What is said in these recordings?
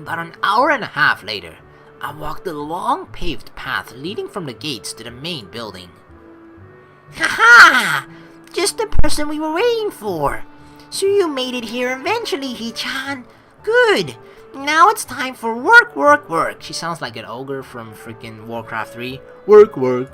About an hour and a half later, I walked the long paved path leading from the gates to the main building. Haha! Just the person we were waiting for! So you made it here eventually, Hee-chan. Good! Now it's time for work, work, work. She sounds like an ogre from freaking Warcraft 3. Work, work.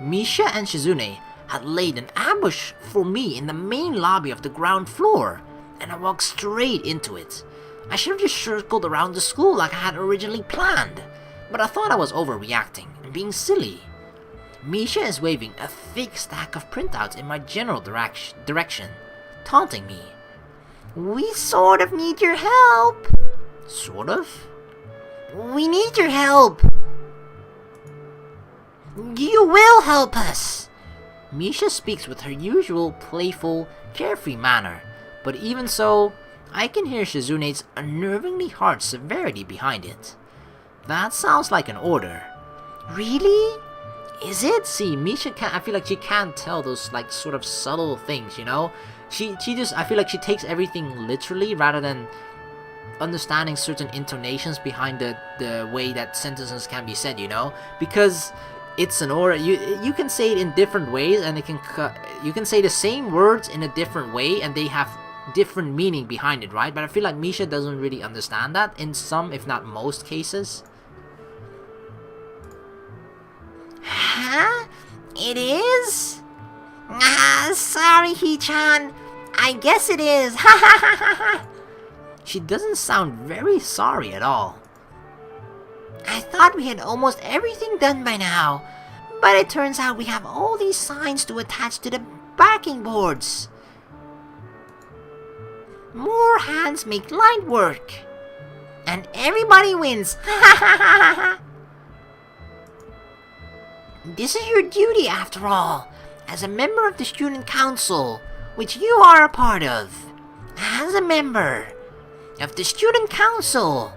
Misha and Shizune had laid an ambush for me in the main lobby of the ground floor, and I walked straight into it. I should have just circled around the school like I had originally planned, but I thought I was overreacting and being silly. Misha is waving a thick stack of printouts in my general direction, taunting me. We sort of need your help. Sort of? We need your help. You will help us. Misha speaks with her usual playful, carefree manner, but even so, I can hear Shizune's unnervingly hard severity behind it. That sounds like an order. Really? Is it? See, Misha I feel like she can't tell those like sort of subtle things, you know? She just, I feel like she takes everything literally rather than understanding certain intonations behind the way that sentences can be said, you know? Because it's an order. You can say it in different ways, and you can say the same words in a different way, and they have different meaning behind it, right? But I feel like Misha doesn't really understand that in some, if not most, cases. Huh? It is? Sorry, Hee-chan. I guess it is. Ha ha ha ha ha. She doesn't sound very sorry at all. I thought we had almost everything done by now, but it turns out we have all these signs to attach to the backing boards. More hands make light work, and everybody wins. This is your duty after all, as a member of the student council, which you are a part of. As a member of the student council.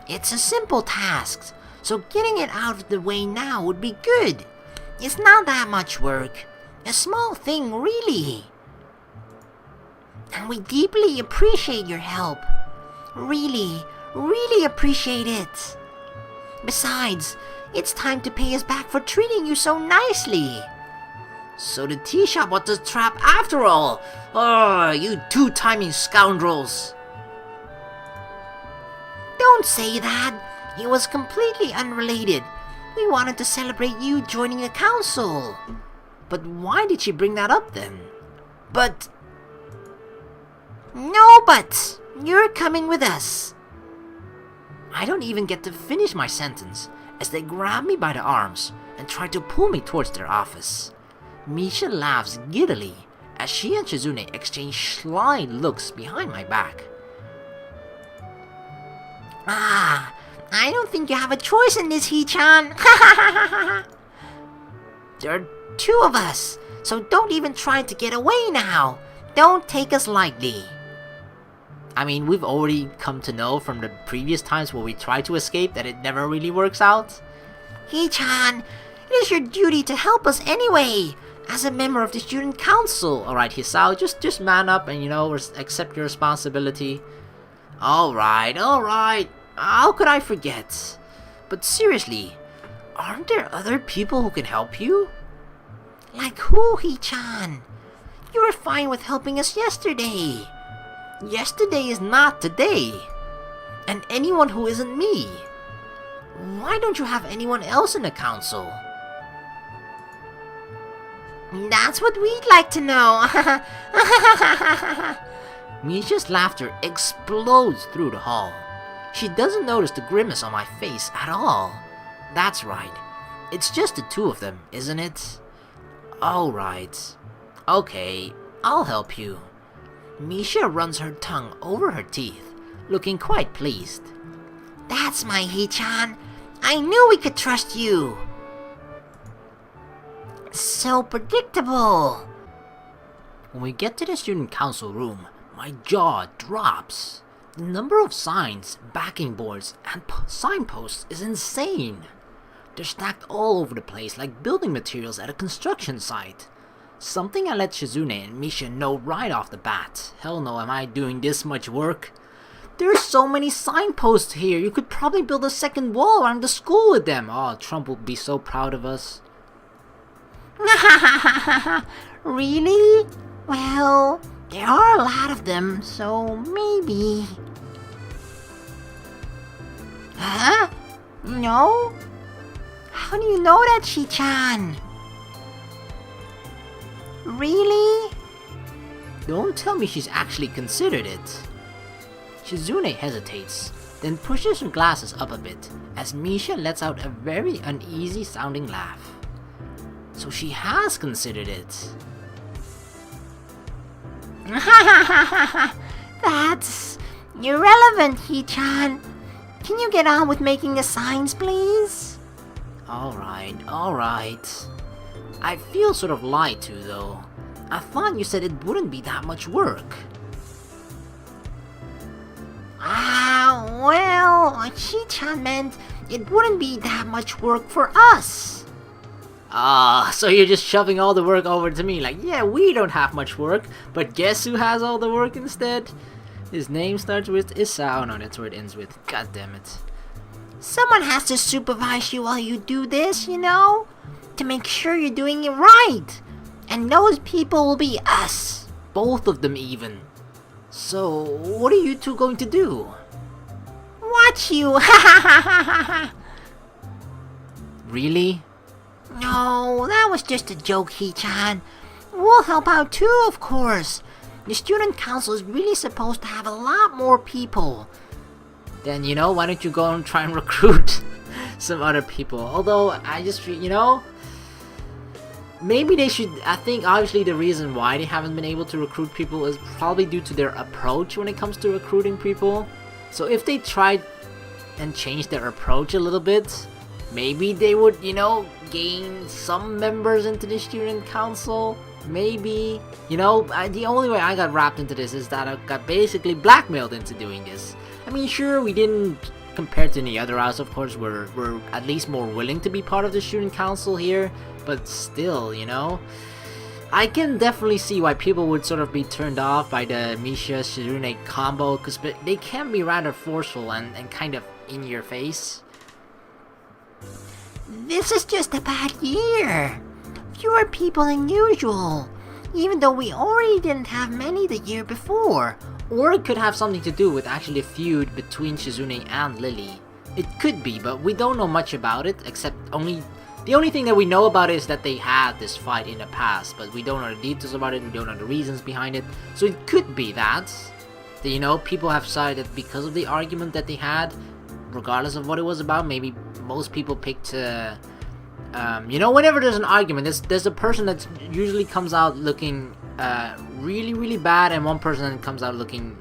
It's a simple task, so getting it out of the way now would be good. It's not that much work. A small thing, really. And we deeply appreciate your help. Really, really appreciate it. Besides, it's time to pay us back for treating you so nicely. So the tea shop was a trap after all. Oh, you two-timing scoundrels. Don't say that. It was completely unrelated. We wanted to celebrate you joining the council. But why did she bring that up then? But... No buts. You're coming with us. I don't even get to finish my sentence as they grab me by the arms and try to pull me towards their office. Misha laughs giddily as she and Shizune exchange sly looks behind my back. Ah, I don't think you have a choice in this, Hee-chan. There are two of us, so don't even try to get away now. Don't take us lightly. I mean, we've already come to know from the previous times where we try to escape that it never really works out. Hee-chan, it is your duty to help us anyway, as a member of the student council. Alright, Hisao, just man up and, you know, accept your responsibility. Alright. How could I forget? But seriously, aren't there other people who can help you? Like who, Hee-chan? You were fine with helping us yesterday. Yesterday is not today. And anyone who isn't me. Why don't you have anyone else in the council? That's what we'd like to know. Misha's laughter explodes through the hall. She doesn't notice the grimace on my face at all. That's right. It's just the two of them, isn't it? Alright. Okay, I'll help you. Misha runs her tongue over her teeth, looking quite pleased. That's my Hee-chan. I knew we could trust you. So predictable. When we get to the student council room, my jaw drops. The number of signs, backing boards, and signposts is insane. They're stacked all over the place like building materials at a construction site. Something I let Shizune and Misha know right off the bat. Hell no, am I doing this much work? There's so many signposts here, you could probably build a second wall around the school with them. Oh, Trump will be so proud of us. Really? Well, there are a lot of them, so maybe... Huh? No? How do you know that, Shi-chan? Really? Don't tell me she's actually considered it. Shizune hesitates, then pushes her glasses up a bit, as Misha lets out a very uneasy sounding laugh. So she has considered it. That's irrelevant, Hi-chan. Can you get on with making the signs, please? Alright. I feel sort of lied to, though. I thought you said it wouldn't be that much work. Well, Shi-chan meant it wouldn't be that much work for us. So you're just shoving all the work over to me, like, yeah, we don't have much work, but guess who has all the work instead? His name starts with Hisao. No, that's where it ends with. God damn it. Someone has to supervise you while you do this, you know? To make sure you're doing it right. And those people will be us. Both of them even. So, what are you two going to do? Watch you! Really? No, that was just a joke, Hi-chan. We'll help out too, of course. The student council is really supposed to have a lot more people. Then, why don't you go and try and recruit some other people? Although, I just, maybe they should. I think obviously the reason why they haven't been able to recruit people is probably due to their approach when it comes to recruiting people. So if they tried and changed their approach a little bit, maybe they would, gain some members into the student council. Maybe. The only way I got wrapped into this is that I got basically blackmailed into doing this. I mean, sure, we didn't, compared to any other house, of course, we're at least more willing to be part of the student council here, but still, I can definitely see why people would sort of be turned off by the Misha-Shizune combo, because they can be rather forceful and kind of in your face. This is just a bad year. Fewer people than usual, even though we already didn't have many the year before. Or it could have something to do with actually a feud between Shizune and Lily. It could be, but we don't know much about it, except the only thing that we know about it is that they had this fight in the past, but we don't know the details about it, we don't know the reasons behind it. So it could be that people have decided that because of the argument that they had, regardless of what it was about, maybe most people picked whenever there's an argument, there's a person that usually comes out looking really, really bad, and one person that comes out looking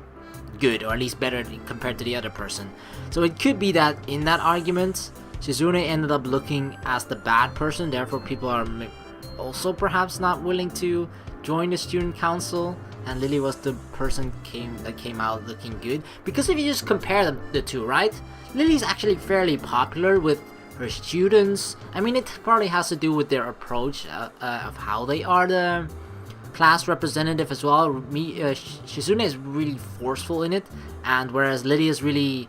good, or at least better compared to the other person. So it could be that in that argument, Shizune ended up looking as the bad person, therefore people are also perhaps not willing to join the student council, and Lily was the person that came out looking good. Because if you just compare the two, right? Lily's actually fairly popular with her students. I mean, it probably has to do with their approach of how they are the class representative as well. Shizune is really forceful in it, and whereas Lily is really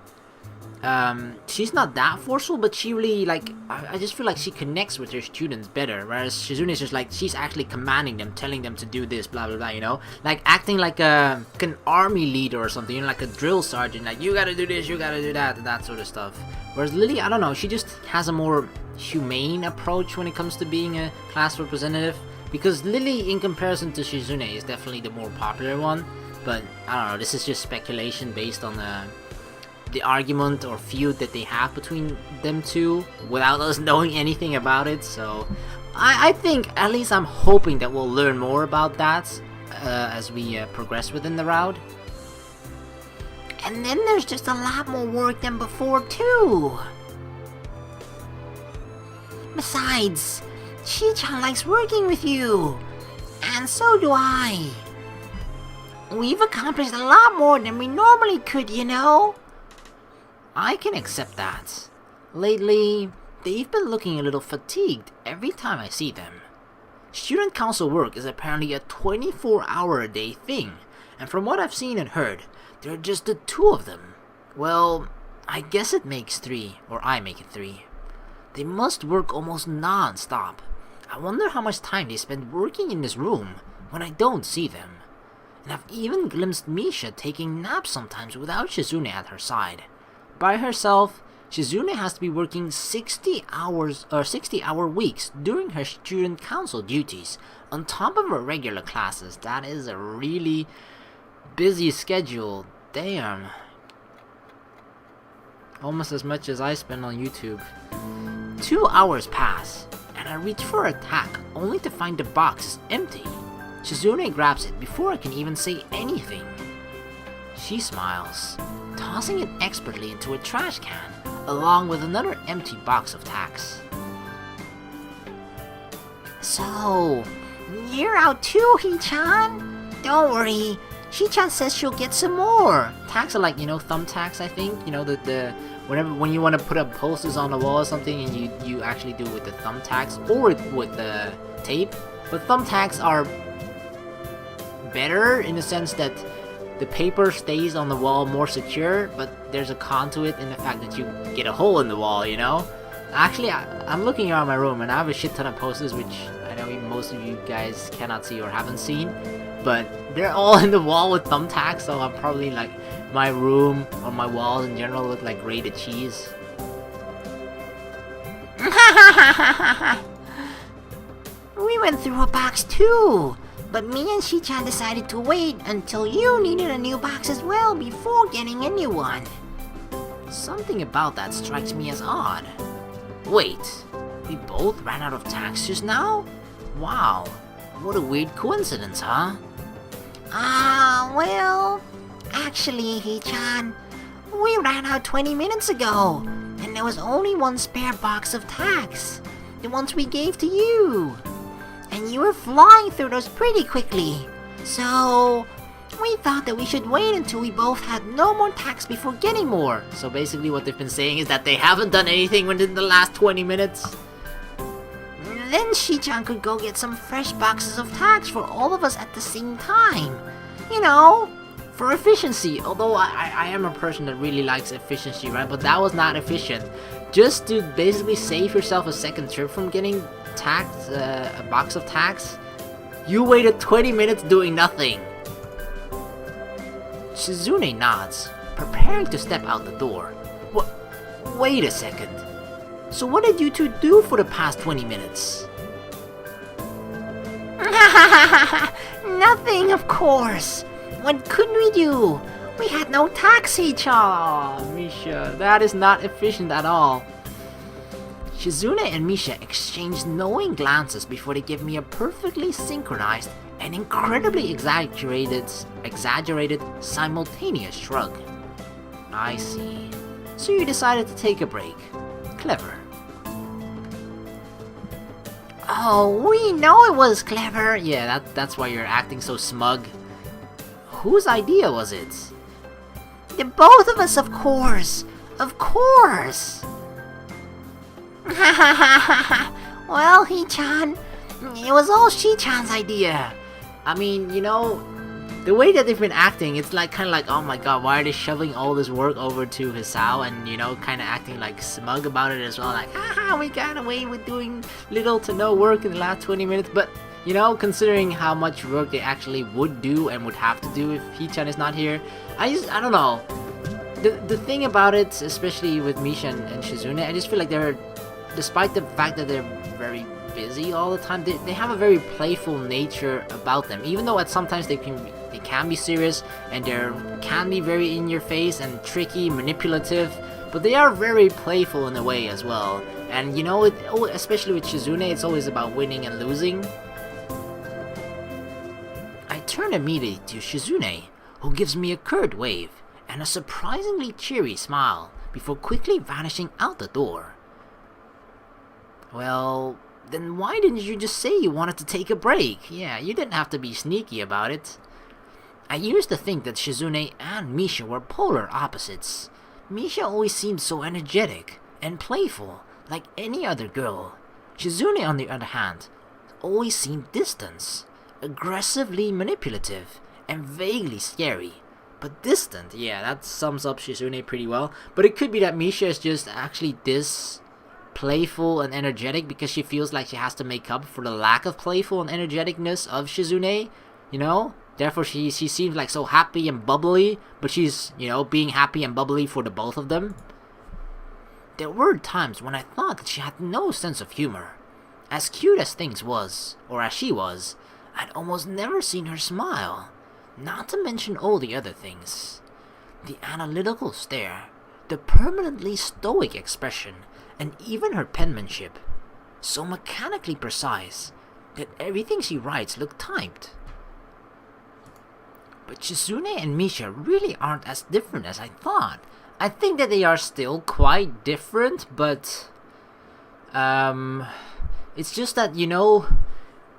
she's not that forceful, but she really, I just feel like she connects with her students better, whereas Shizune is just she's actually commanding them, telling them to do this, blah blah blah, like acting like an army leader or something, like a drill sergeant, like you gotta do this, you gotta do that, and that sort of stuff. Whereas Lily, I don't know, she just has a more humane approach when it comes to being a class representative, because Lily, in comparison to Shizune, is definitely the more popular one. But I don't know, this is just speculation based on the argument or feud that they have between them two without us knowing anything about it. So I think, at least I'm hoping that we'll learn more about that as we progress within the route. And then there's just a lot more work than before too. Besides, Shi-chan likes working with you, and so do I. We've accomplished a lot more than we normally could, I can accept that. Lately, they've been looking a little fatigued every time I see them. Student council work is apparently a 24-hour-a-day thing, and from what I've seen and heard, there are just the two of them. Well, I guess it makes 3, or I make it 3. They must work almost non-stop. I wonder how much time they spend working in this room when I don't see them. And I've even glimpsed Misha taking naps sometimes without Shizune at her side. By herself, Shizune has to be working 60-hour weeks during her student council duties, on top of her regular classes. That is a really busy schedule. Damn. Almost as much as I spend on YouTube. 2 hours pass, and I reach for a attack, only to find the box is empty. Shizune grabs it before I can even say anything. She smiles, tossing it expertly into a trash can, along with another empty box of tacks. So, you're out too, Hee-chan? Don't worry, Shi-chan says she'll get some more. Tacks are like, thumbtacks, I think. When you want to put up posters on the wall or something, and you actually do it with the thumbtacks or with the tape. But thumbtacks are better in the sense that the paper stays on the wall more secure, but there's a con to it in the fact that you get a hole in the wall, Actually, I'm looking around my room and I have a shit ton of posters, which I know most of you guys cannot see or haven't seen, but they're all in the wall with thumbtacks, so I'm probably like, my room or my walls in general look like grated cheese. We went through a box too, but me and Shi-chan decided to wait until you needed a new box as well before getting a new one. Something about that strikes me as odd. Wait, we both ran out of tacks just now? Wow, what a weird coincidence, huh? Well, actually, Hee-chan, we ran out 20 minutes ago, and there was only one spare box of tacks, the ones we gave to you. And you were flying through those pretty quickly, so we thought that we should wait until we both had no more tacks before getting more. So basically what they've been saying is that they haven't done anything within the last 20 minutes. Then Shi-chan could go get some fresh boxes of tacks for all of us at the same time. For efficiency, although I am a person that really likes efficiency, right? But that was not efficient. Just to basically save yourself a second trip from getting tacks, a box of tacks, you waited 20 minutes doing nothing. Shizune nods, preparing to step out the door. Wait a second. So what did you two do for the past 20 minutes? Nothing, of course. What could we do? We had no taxi, Aw, Misha, that is not efficient at all. Shizune and Misha exchange knowing glances before they give me a perfectly synchronized and incredibly exaggerated simultaneous shrug. I see. So you decided to take a break. Clever. Oh, we know it was clever. Yeah, that's why you're acting so smug. Whose idea was it? The both of us, of course. Of course. Well, Hee-chan, it was all Shi-chan's idea. I mean, the way that they've been acting, it's like kind of like, oh my god, why are they shoving all this work over to Hisao, and kind of acting like smug about it as well, like, haha, we got away with doing little to no work in the last 20 minutes, but considering how much work they actually would do and would have to do if Hee-chan is not here, I don't know. The thing about it, especially with Misha and Shizune, I just feel like despite the fact that they're very busy all the time, they have a very playful nature about them, even though sometimes they can be serious and they can be very in your face and tricky, manipulative, but they are very playful in a way as well. And especially with Shizune, it's always about winning and losing. I turn immediately to Shizune, who gives me a curt wave and a surprisingly cheery smile before quickly vanishing out the door. Well, then why didn't you just say you wanted to take a break? Yeah, you didn't have to be sneaky about it. I used to think that Shizune and Misha were polar opposites. Misha always seemed so energetic and playful, like any other girl. Shizune, on the other hand, always seemed distant, aggressively manipulative, and vaguely scary. But distant, yeah, that sums up Shizune pretty well. But it could be that Misha is just actually this playful and energetic because she feels like she has to make up for the lack of playful and energeticness of Shizune, you know? Therefore, she seems like so happy and bubbly, but she's, you know, being happy and bubbly for the both of them. There were times when I thought that she had no sense of humor. As cute as things was, or as she was, I'd almost never seen her smile. Not to mention all the other things. The analytical stare, the permanently stoic expression, and even her penmanship. So mechanically precise that everything she writes looked typed. But Shizune and Misha really aren't as different as I thought. I think that they are still quite different, but it's just that, you know,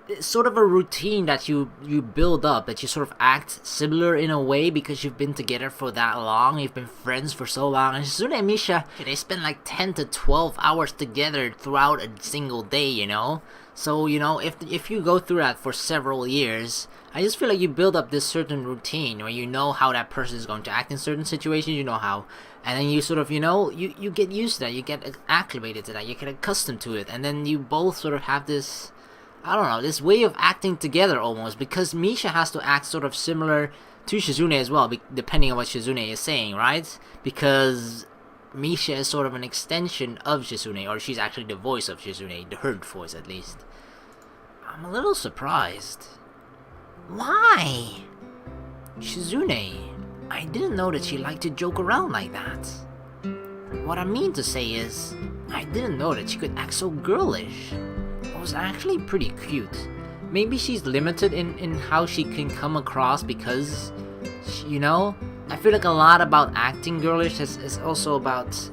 it's sort of a routine that you build up, that you sort of act similar in a way because you've been together for that long, you've been friends for so long. And Shizune and Misha, they spend like 10 to 12 hours together throughout a single day, you know? So, you know, if you go through that for several years, I just feel like you build up this certain routine where you know how that person is going to act in certain situations, you know how, and then you sort of, you know, you get used to that, you get acclimated to that, you get accustomed to it, and then you both sort of have this, I don't know, this way of acting together almost, because Misha has to act sort of similar to Shizune as well, depending on what Shizune is saying, right? Because Misha is sort of an extension of Shizune, or she's actually the voice of Shizune, her voice at least. I'm a little surprised. Why? Shizune, I didn't know that she liked to joke around like that. What I mean to say is, I didn't know that she could act so girlish. It was actually pretty cute. Maybe she's limited in how she can come across because, you know, I feel like a lot about acting girlish is also about,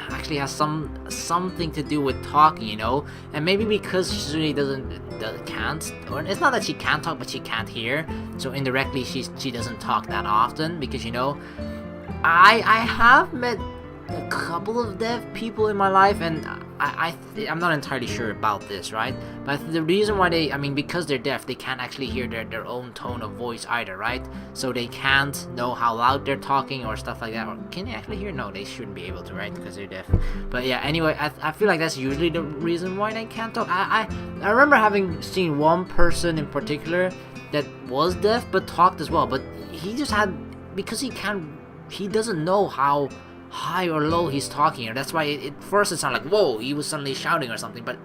actually has something to do with talking, you know, and maybe because Shizune can't, or it's not that she can't talk, but she can't hear, so indirectly she doesn't talk that often, because, you know, I have met a couple of deaf people in my life, and I'm not entirely sure about this, right? But the reason why because they're deaf, they can't actually hear their own tone of voice either, right? So they can't know how loud they're talking or stuff like that. Or can they actually hear? No, they shouldn't be able to, right? Because they're deaf. But yeah, anyway, I feel like that's usually the reason why they can't talk. I remember having seen one person in particular that was deaf but talked as well, but he just had, because he doesn't know how high or low he's talking, or that's why at first it sounded like, whoa, he was suddenly shouting or something, but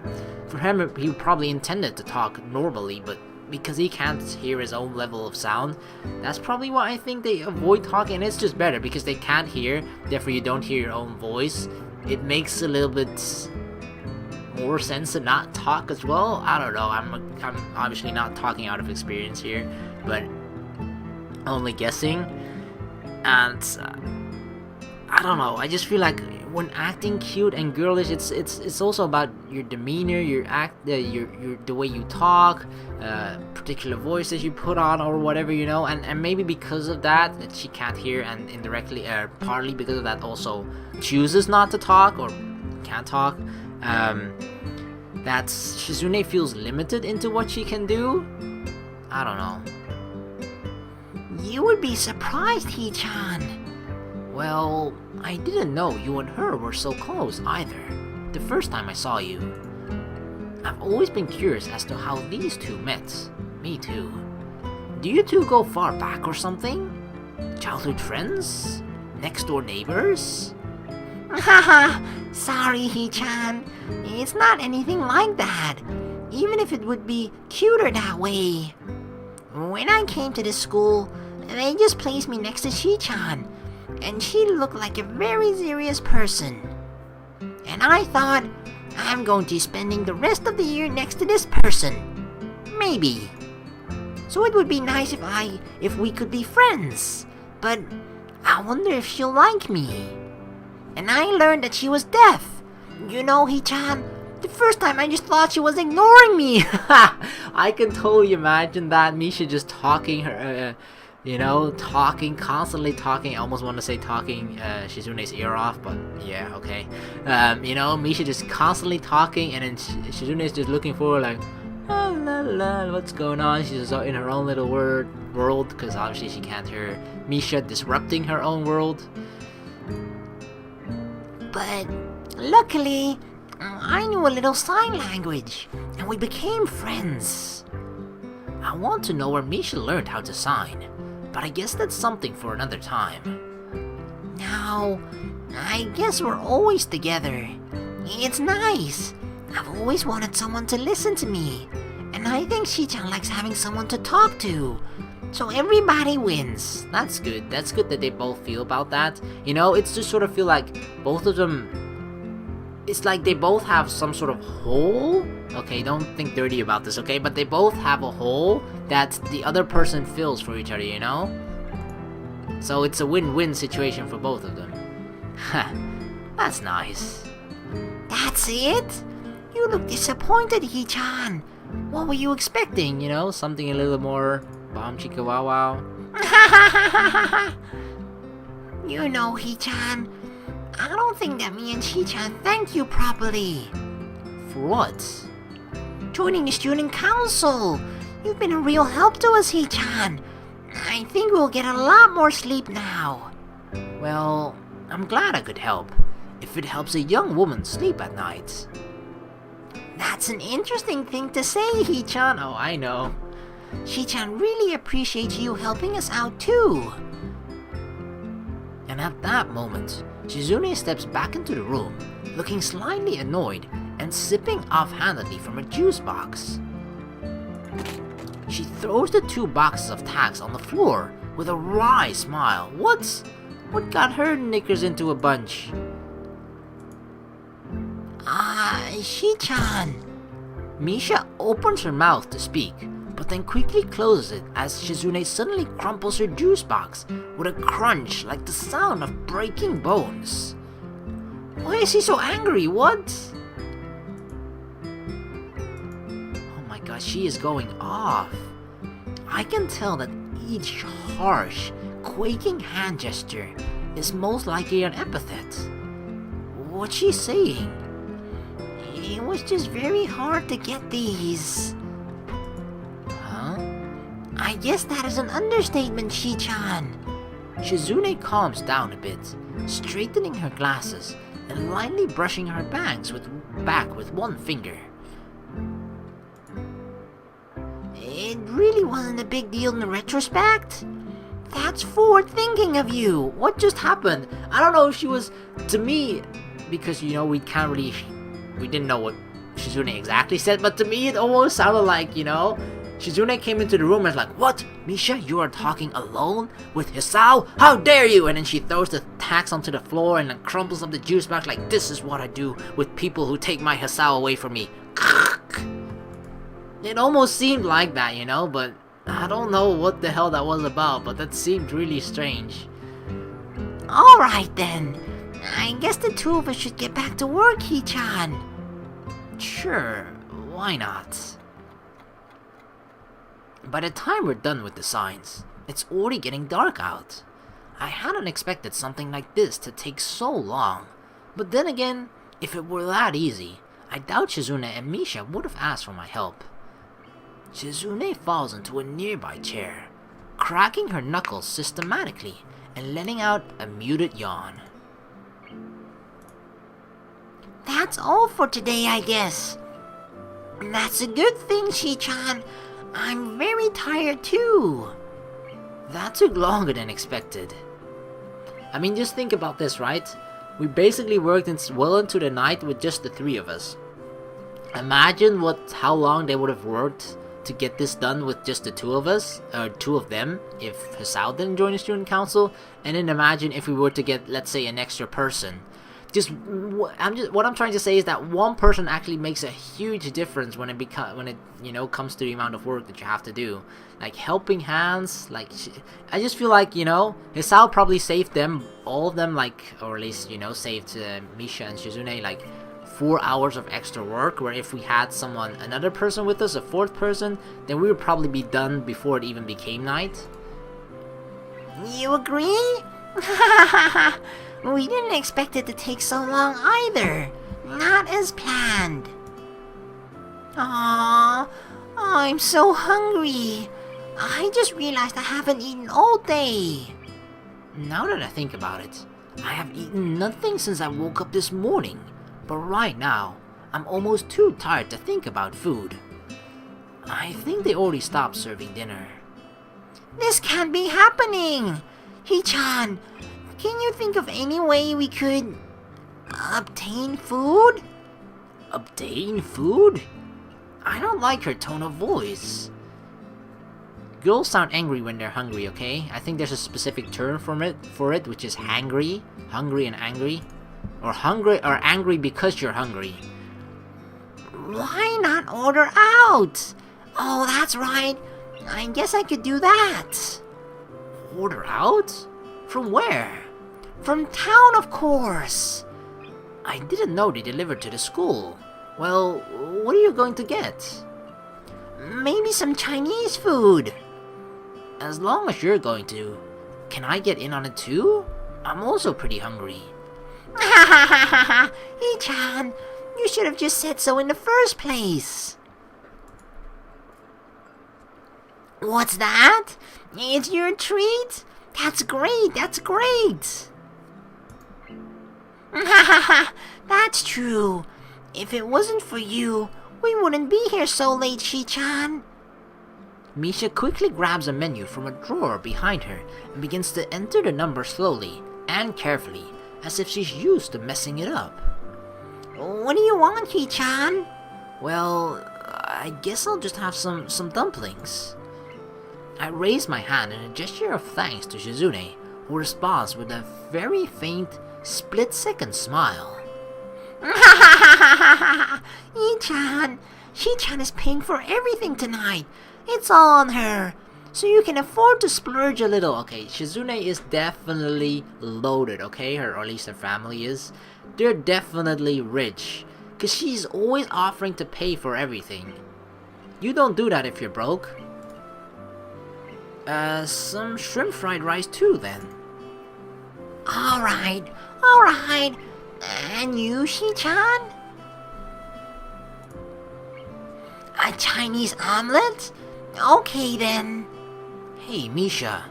for him he probably intended to talk normally, but because he can't hear his own level of sound, that's probably why I think they avoid talking, and it's just better because they can't hear, therefore you don't hear your own voice. It makes a little bit more sense to not talk as well. I don't know, I'm obviously not talking out of experience here, but only guessing. And I don't know, I just feel like when acting cute and girlish, it's also about your demeanor, your the way you talk, particular voices you put on or whatever, you know, and maybe because of that she can't hear, and indirectly, partly because of that also chooses not to talk or can't talk, that Shizune feels limited into what she can do. I don't know. You would be surprised, Hee-chan. Well, I didn't know you and her were so close either, the first time I saw you. I've always been curious as to how these two met. Me too. Do you two go far back or something? Childhood friends? Next door neighbors? Haha, sorry, Hee-chan. It's not anything like that, even if it would be cuter that way. When I came to the school, they just placed me next to Shi-chan, and she looked like a very serious person. And I thought, I'm going to be spending the rest of the year next to this person. Maybe. So it would be nice if we could be friends. But I wonder if she'll like me. And I learned that she was deaf. You know, Hee-chan, the first time I just thought she was ignoring me. I can totally imagine that. Misha just talking her, constantly talking. I almost want to say talking Shizune's ear off, but yeah, okay. Misha just constantly talking, and then Shizune's just looking for her like, la la. What's going on? She's in her own little world because obviously she can't hear Misha disrupting her own world. But luckily, I knew a little sign language, and we became friends. I want to know where Misha learned how to sign, but I guess that's something for another time. Now, I guess we're always together. It's nice. I've always wanted someone to listen to me, and I think Shi-chan likes having someone to talk to. So everybody wins. That's good. That's good that they both feel about that. You know, it's just sort of feel like both of them... It's like they both have some sort of hole. Okay, don't think dirty about this, okay? But they both have a hole that the other person fills for each other, you know? So it's a win-win situation for both of them. Ha, that's nice. That's it? You look disappointed, Hee-chan. What were you expecting, you know? Something a little more bomb chicka wow wow. You know, Hee-chan, I don't think that me and Shi-chan thanked you properly. For what? Joining the student council. You've been a real help to us, Hee-chan. I think we'll get a lot more sleep now. Well, I'm glad I could help. If it helps a young woman sleep at night. That's an interesting thing to say, Hee-chan. Oh, I know. Shi-chan really appreciates you helping us out too. And at that moment, Shizune steps back into the room, looking slightly annoyed and sipping offhandedly from a juice box. She throws the 2 boxes of tags on the floor with a wry smile. What got her knickers into a bunch? Shi-chan. Misha opens her mouth to speak, but then quickly closes it as Shizune suddenly crumples her juice box with a crunch like the sound of breaking bones. Why is he so angry? What? Oh my god, she is going off. I can tell that each harsh, quaking hand gesture is most likely an epithet. What's she saying? It was just very hard to get these. Huh? I guess that is an understatement, Shi-chan. Shizune calms down a bit, straightening her glasses and lightly brushing her bangs back with one finger. It really wasn't a big deal in retrospect. That's forward thinking of you. What just happened? I don't know if she was... To me, because, you know, we didn't know what Shizune exactly said, but to me it almost sounded like, you know, Shizune came into the room and was like, "What? Misha, you are talking alone with Hisao? How dare you!" And then she throws the tacks onto the floor and then crumples up the juice box like, "This is what I do with people who take my Hisao away from me." It almost seemed like that, you know, but I don't know what the hell that was about, but that seemed really strange. Alright then. I guess the 2 of us should get back to work, Hee-chan. Sure, why not? By the time we're done with the signs, it's already getting dark out. I hadn't expected something like this to take so long. But then again, if it were that easy, I doubt Shizune and Misha would have asked for my help. Shizune falls into a nearby chair, cracking her knuckles systematically and letting out a muted yawn. That's all for today, I guess. That's a good thing, Shi-chan. I'm very tired too. That took longer than expected. I mean, just think about this, right? We basically worked well into the night with just the 3 of us. Imagine how long they would have worked to get this done with just the 2 of us, or 2 of them, if Hisao didn't join the student council, and then imagine if we were to get, let's say, an extra person. What I'm trying to say is that one person actually makes a huge difference when it you know, comes to the amount of work that you have to do. Like helping hands, like I just feel like, you know, Hisao probably saved them, all of them, like, or at least, you know, saved Misha and Shizune like 4 hours of extra work. Where if we had another person with us, a 4th person, then we would probably be done before it even became night. You agree? We didn't expect it to take so long either. Not as planned. Aww, I'm so hungry. I just realized I haven't eaten all day. Now that I think about it, I have eaten nothing since I woke up this morning. But right now, I'm almost too tired to think about food. I think they already stopped serving dinner. This can't be happening. Hee-chan, can you think of any way we could obtain food? Obtain food? I don't like her tone of voice. Girls sound angry when they're hungry, okay? I think there's a specific term for it, which is hangry. Hungry and angry. Or angry because you're hungry. Why not order out? Oh, that's right. I guess I could do that. Order out? From where? From town, of course. I didn't know they delivered to the school. Well, what are you going to get? Maybe some Chinese food. As long as you're going to. Can I get in on it too? I'm also pretty hungry. Ha ha ha ha ha! Hee-chan, you should have just said so in the first place. What's that? It's your treat? That's great, that's great! Ha ha ha! That's true. If it wasn't for you, we wouldn't be here so late, Shi-chan. Misha quickly grabs a menu from a drawer behind her and begins to enter the number slowly and carefully, as if she's used to messing it up. What do you want, Hee-chan? Well, I guess I'll just have some dumplings. I raise my hand in a gesture of thanks to Shizune, who responds with a very faint, split-second smile. Hee-chan, Shi-chan is paying for everything tonight. It's all on her, so you can afford to splurge a little. Okay, Shizune is definitely loaded, okay? Or at least her family is. They're definitely rich, because she's always offering to pay for everything. You don't do that if you're broke. Some shrimp fried rice too, then. Alright. And you, Shi-chan? A Chinese omelet? Okay then. Hey, Misha,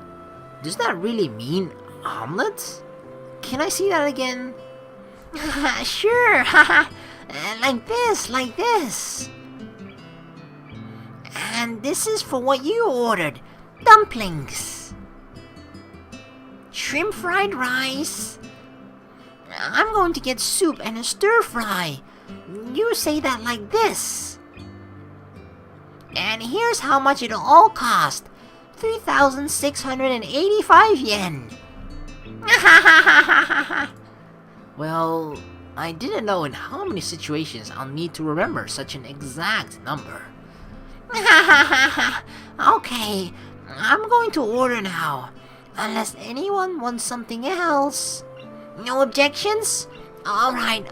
does that really mean omelet? Can I see that again? Sure, like this. And this is for what you ordered. Dumplings. Shrimp fried rice. I'm going to get soup and a stir fry. You say that like this. And here's how much it'll all cost. 3,685 yen. Well, I didn't know in how many situations I'll need to remember such an exact number. Okay, I'm going to order now. Unless anyone wants something else. No objections? Alright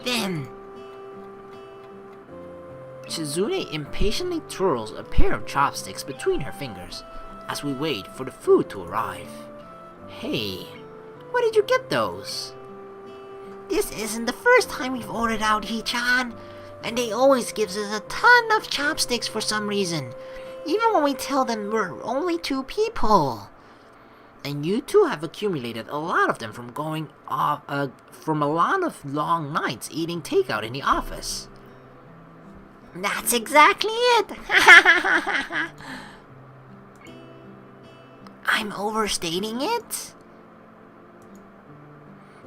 then. Shizune impatiently twirls a pair of chopsticks between her fingers as we wait for the food to arrive. Hey, where did you get those? This isn't the first time we've ordered out, Hee-chan, and they always gives us a ton of chopsticks for some reason, even when we tell them we're only 2 people. And you two have accumulated a lot of them from from a lot of long nights eating takeout in the office. That's exactly it. I'm overstating it?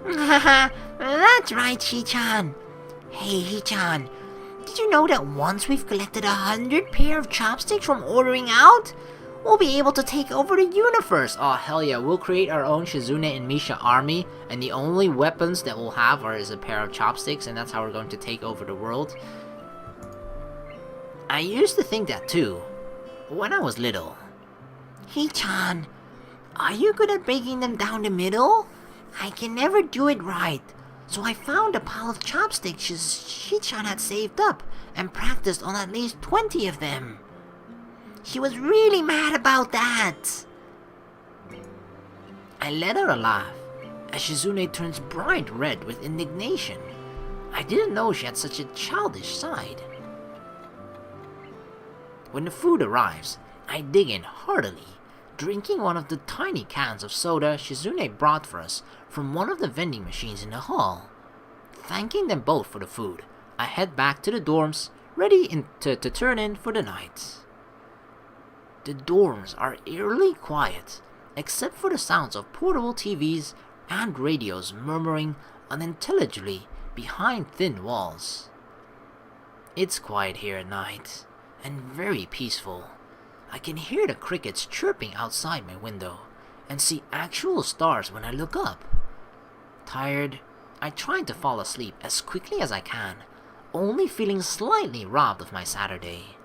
That's right, Shi-chan. Hey, Hee-chan, did you know that once we've collected 100 pair of chopsticks from ordering out, we'll be able to take over the universe? Oh, hell yeah, we'll create our own Shizune and Misha army, and the only weapons that we'll have is a pair of chopsticks, and that's how we're going to take over the world. I used to think that too, when I was little. Hee-chan, are you good at breaking them down the middle? I can never do it right, so I found a pile of chopsticks Shi-chan had saved up and practiced on at least 20 of them. She was really mad about that. I let out a laugh as Shizune turns bright red with indignation. I didn't know she had such a childish side. When the food arrives, I dig in heartily, drinking one of the tiny cans of soda Shizune brought for us from one of the vending machines in the hall. Thanking them both for the food, I head back to the dorms, ready to turn in for the night. The dorms are eerily quiet, except for the sounds of portable TVs and radios murmuring unintelligibly behind thin walls. It's quiet here at night, and very peaceful. I can hear the crickets chirping outside my window, and see actual stars when I look up. Tired, I try to fall asleep as quickly as I can, only feeling slightly robbed of my Saturday.